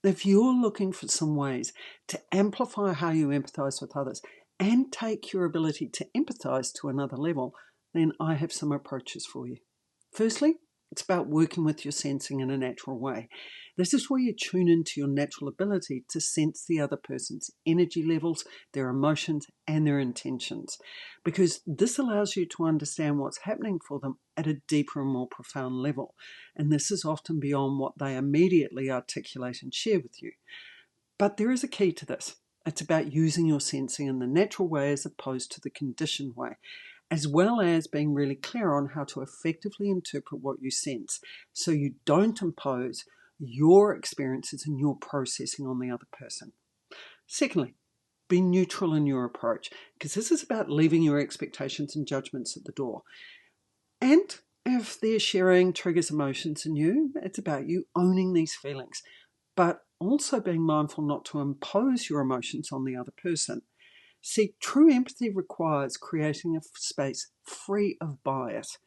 If you're looking for some ways to amplify how you empathize with others and take your ability to empathize to another level, then I have some approaches for you. Firstly, it's about working with your sensing in a natural way. This is where you tune into your natural ability to sense the other person's energy levels, their emotions, and their intentions, because this allows you to understand what's happening for them at a deeper and more profound level. And this is often beyond what they immediately articulate and share with you. But there is a key to this. It's about using your sensing in the natural way as opposed to the conditioned way, as well as being really clear on how to effectively interpret what you sense so you don't impose your experiences and your processing on the other person. Secondly, be neutral in your approach, because this is about leaving your expectations and judgments at the door. And if their sharing triggers emotions in you, it's about you owning these feelings, but also being mindful not to impose your emotions on the other person. See, true empathy requires creating a space free of bias.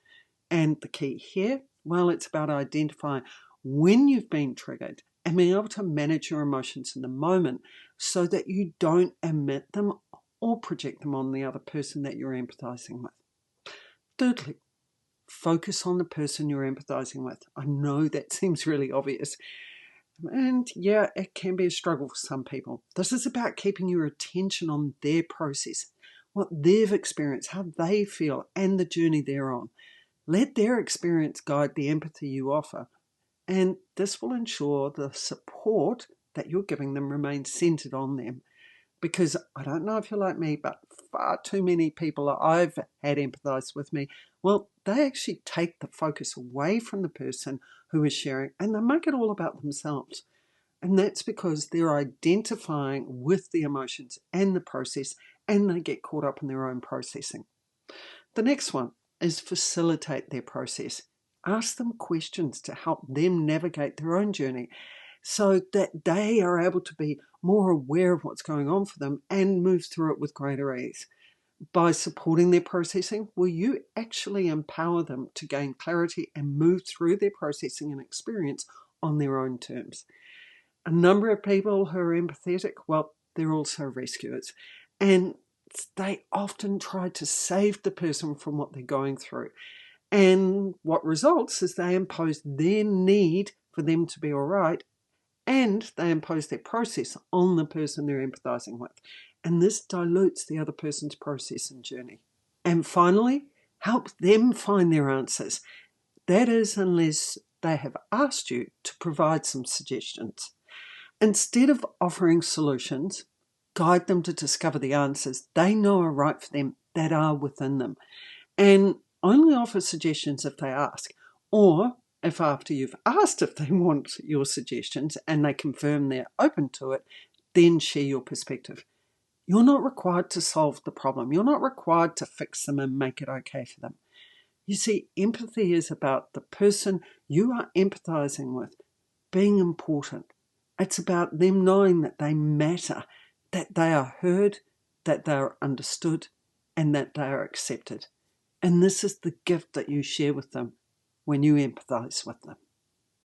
And the key here, well, it's about identifying when you've been triggered and being able to manage your emotions in the moment so that you don't emit them or project them on the other person that you're empathizing with. Thirdly, focus on the person you're empathizing with. I know that seems really obvious. And yeah, it can be a struggle for some people. This is about keeping your attention on their process, what they've experienced, how they feel, and the journey they're on. Let their experience guide the empathy you offer, and this will ensure the support that you're giving them remains centered on them. Because I don't know if you're like me, but far too many people I've had empathize with me, well, they actually take the focus away from the person who is sharing and they make it all about themselves. And that's because they're identifying with the emotions and the process and they get caught up in their own processing. The next one is facilitate their process. Ask them questions to help them navigate their own journey so that they are able to be more aware of what's going on for them and move through it with greater ease. By supporting their processing, will you actually empower them to gain clarity and move through their processing and experience on their own terms? A number of people who are empathetic, well, they're also rescuers. And they often try to save the person from what they're going through. And what results is they impose their need for them to be all right, and they impose their process on the person they're empathizing with. And this dilutes the other person's process and journey. And finally, help them find their answers. That is, unless they have asked you to provide some suggestions. Instead of offering solutions, guide them to discover the answers they know are right for them, that are within them. And only offer suggestions if they ask, or if after you've asked if they want your suggestions and they confirm they're open to it, then share your perspective. You're not required to solve the problem. You're not required to fix them and make it okay for them. You see, empathy is about the person you are empathizing with being important. It's about them knowing that they matter, that they are heard, that they are understood, and that they are accepted. And this is the gift that you share with them when you empathize with them.